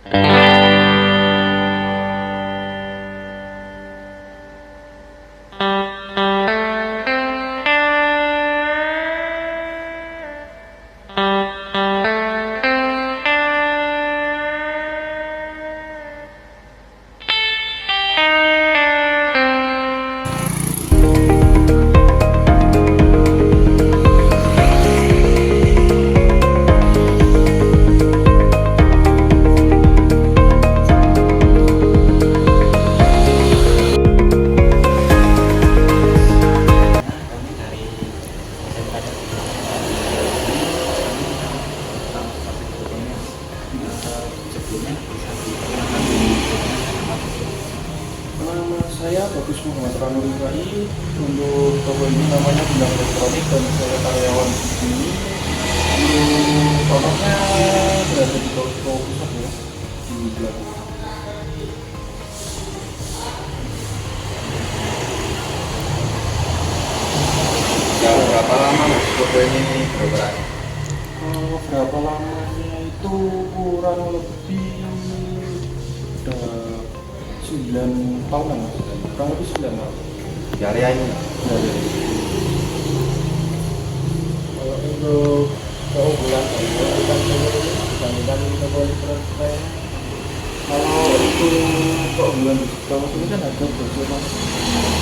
Nama saya Bagus Muhammad Ranuri. Untuk toko ini namanya Bintang Elektronik dan saya karyawan di sini. Untuk tokonya berada di toko pusat ya, di belakang. Jauh berapa lama mas toko ini beroperasi? Berapa lamanya itu kurang lebih udah 9 tahunan mas, kurang lebih 9 tahun. Di area ini? Dari Kalau untuk keunggulan kita dibandingkan toko elektronik lain, kalau itu keunggulan di toko ini kan harga berbeda mas.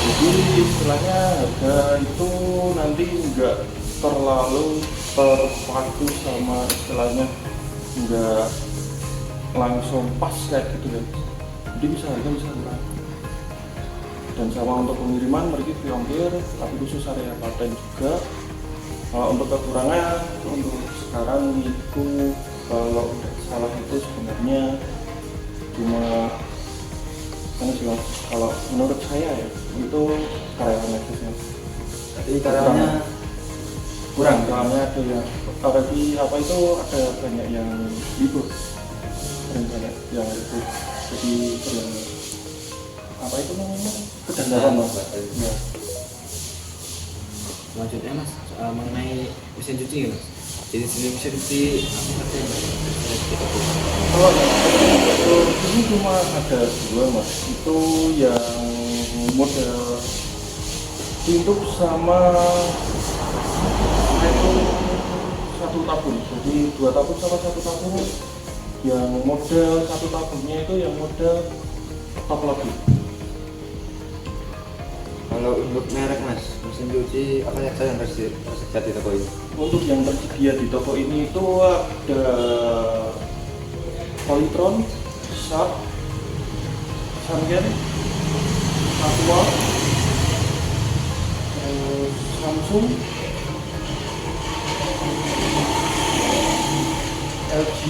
Jadi istilahnya harga itu nanti enggak terlalu terpaku sama istilahnya, enggak langsung pas kayak gitu kan. Jadi bisa harga bisa murah. Dan sama untuk pengiriman mereka free ongkir, tapi khusus area Klaten juga. Kalau untuk kekurangan untuk sekarang itu kalau tidak salah itu sebenarnya cuma kan sih mas, kalau menurut saya ya itu karyawan aja sih mas. Jadi karyawannya kurang? Soalnya ada yang apalagi apa itu ada banyak yang libur dan banyak yang libur, jadi yang apa itu namanya kedandaran mas ya. Selanjutnya mas, mengenai mesin cuci ya mas, jadi mesin cuci apa saja yang kita butuh? Kalau ini cuma ada dua mas, itu yang model pintu sama itu satu tabung, jadi 2 tabung sama 1 tabung. Yang model 1 tabungnya itu yang model top loading. Kalau untuk merek mas, mesin cuci apa saja yang tersedia di toko ini? Untuk yang tersedia di toko ini itu ada Polytron, Sharp, Sanken, Aqua, Samsung, LG,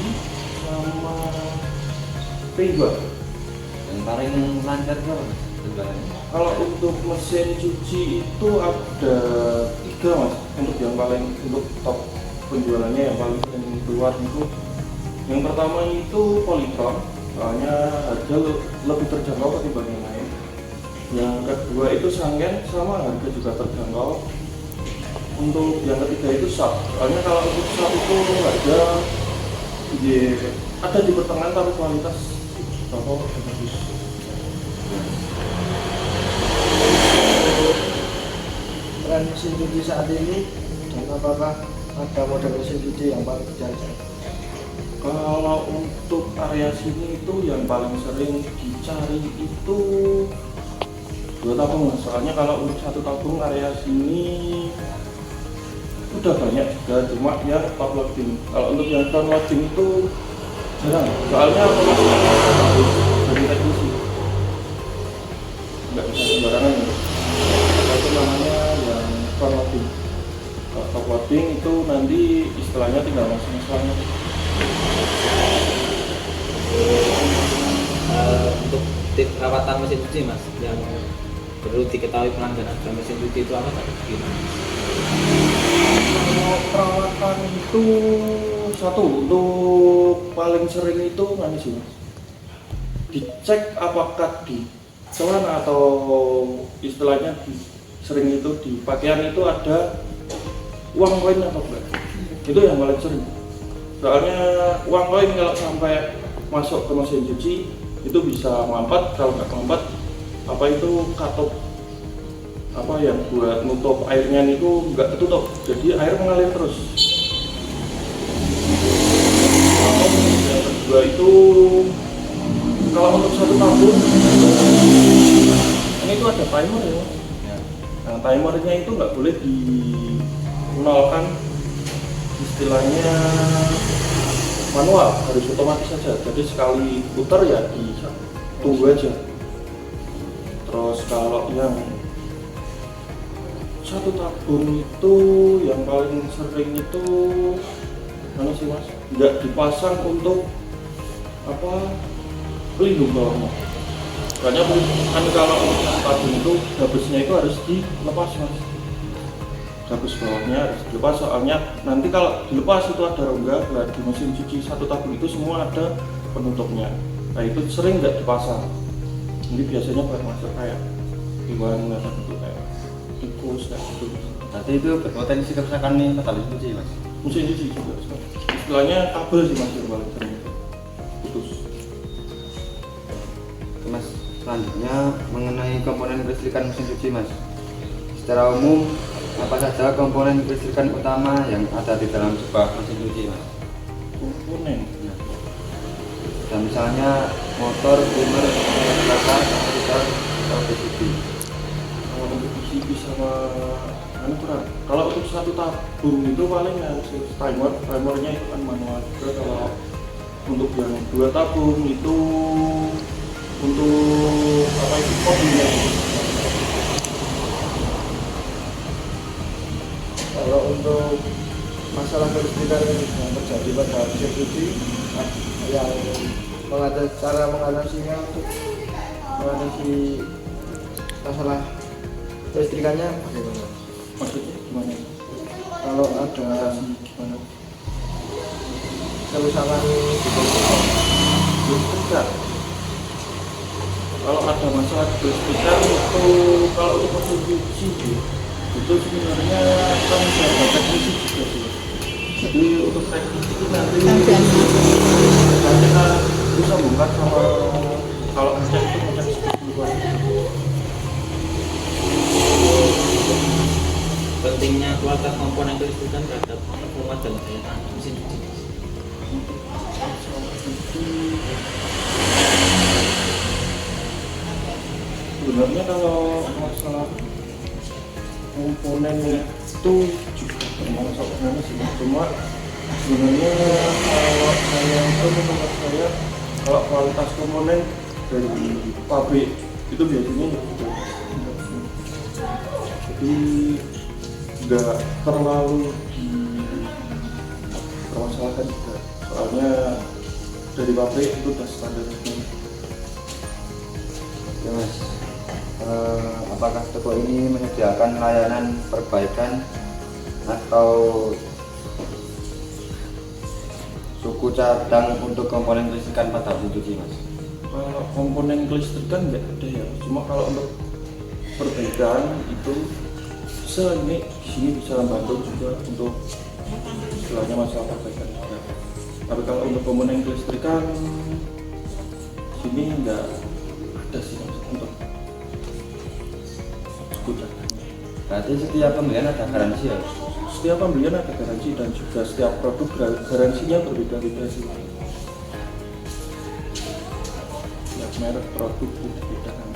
sama P2. Yang paling lancar berapa mas? Kalau untuk mesin cuci itu ada 3 mas, untuk yang paling untuk top penjualannya yang paling sering keluar itu. Yang pertama itu Polytron, soalnya harga lebih terjangkau ketimbang yang lain. Yang kedua itu Sanken, sama harga juga terjangkau. Untuk yang ketiga itu Sharp, soalnya kalau untuk Sharp itu harga ya, ada di pertengahan tapi kualitas bagus. tren mesin cuci saat ini, dan apakah ada model mesin cuci yang paling dicari? Kalau untuk area sini itu yang paling sering dicari itu 2 tabung, soalnya kalau untuk 1 tabung area sini udah banyak juga, cuma yang top loading. Kalau untuk yang front loading itu jarang, soalnya harus dari teknisi, nggak bisa sembarangan ya. Itu namanya yang front loading. Kalau top loading itu nanti istilahnya tinggal masang-masangnya. Untuk tips perawatan mesin cuci mas, yang perlu diketahui pelanggan agar mesin cuci itu apa tadi? Kalau perawatan itu satu, untuk paling sering itu mana sih mas? Dicek apakah di celana atau istilahnya sering itu di pakaian itu ada uang koin atau enggak? Itu yang paling sering. Soalnya uang koin kalau sampai masuk ke mesin cuci itu bisa melambat. Kalau nggak melambat, apa itu katup apa yang buat nutup airnya itu nggak ketutup, jadi air mengalir terus. Yang kedua itu kalau untuk satu tabung ini itu ada timer ya. Nah, timernya itu nggak boleh dinolkan, istilahnya manual, harus otomatis saja. Jadi sekali putar ya ditunggu aja. Terus kalau yang satu tabung itu yang paling sering itu mana sih mas? Nggak dipasang untuk apa pelindung bawahnya. Makanya kan kalau tabung itu gabusnya itu harus dilepas mas. Gabus bawahnya harus dilepas, soalnya nanti kalau dilepas itu ada rongga. Nah, di mesin cuci satu tabung itu semua ada penutupnya. Nah itu sering nggak dipasang. Jadi biasanya buat masuk kayak hewan atau gitu kayak tikus kayak gitu. Berarti itu berpotensi kerusakan nih metal mesin cuci mas. Mesin cuci juga istilahnya kabel sih mas yang paling sering putus. Mas, selanjutnya mengenai komponen kelistrikan mesin cuci mas. Secara umum apa saja komponen kelistrikan utama yang ada di dalam sebuah mesin cuci mas? Komponen Dan misalnya motor, timer, belakang, komputer, atau PCB. kalau untuk PCB sama anu kurang. Kalau untuk satu tabung itu paling harus timernya itu kan manual juga. Kalau untuk yang dua tabung itu untuk apa itu kodenya. Kalau untuk masalah kelistrikan yang terjadi pada mesin cuci, yang cara mengatasinya untuk mengatasi masalah kelistrikannya bagaimana? Maksudnya gimana? Kalau ada Gimana? kerusakan Kelistrikan. Kalau ada masalah kelistrikan itu kalau untuk mesin cuci itu sebenarnya kan ada teknisi juga sih. Jadi untuk teknis itu nanti kita bisa bongkar sama kalau ngecek itu ngecek duluan. Pentingnya kualitas komponen kelistrikan terhadap performa dan daya tahan mesin cuci. Sebenarnya kalau masalah komponen itu juga termasuk mana sih, cuma sebenarnya kalau saya itu menurut saya kalau kualitas komponen dari pabrik itu biasanya gitu. Jadi nggak terlalu dipermasalahkan juga, soalnya dari pabrik itu udah standarnya. Oke mas, apakah toko ini menyediakan layanan perbaikan atau suku cadang untuk komponen kelistrikan pada mesin cuci mas? Kalau komponen kelistrikan nggak ada ya, cuma kalau untuk perbaikan itu bisa ini di sini bisa membantu juga untuk istilahnya masalah perbaikan juga. Tapi kalau untuk komponen kelistrikan sini nggak ada sih mas, untuk suku cadangnya. Berarti setiap pembelian ada garansi ya? Setiap pembelian ada garansi dan juga setiap produk garansinya berbeda-beda sih. Setiap merek produk berbeda kan.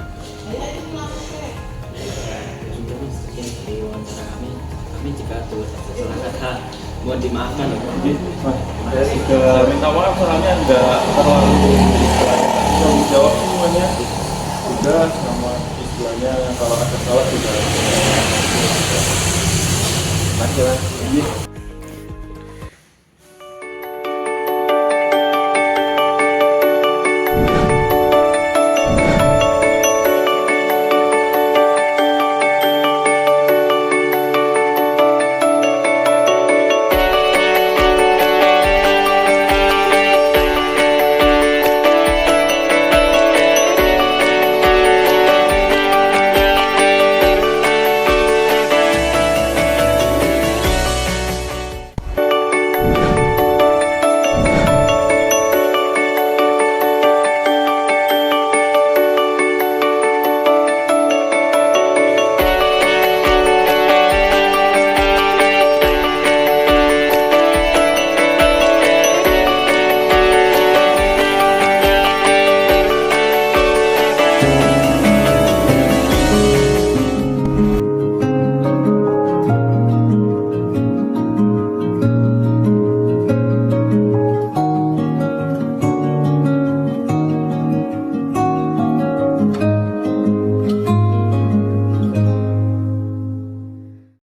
Sudah mas, sekian dari wawancara kami jika ada salah kata mohon dimaafkan ya. Jadi mas, saya juga minta maaf soalnya nggak terlalu istilahnya tanggung jawab semuanya juga sama istilahnya kalau ada salah juga. Mas, ya, mas. Iya.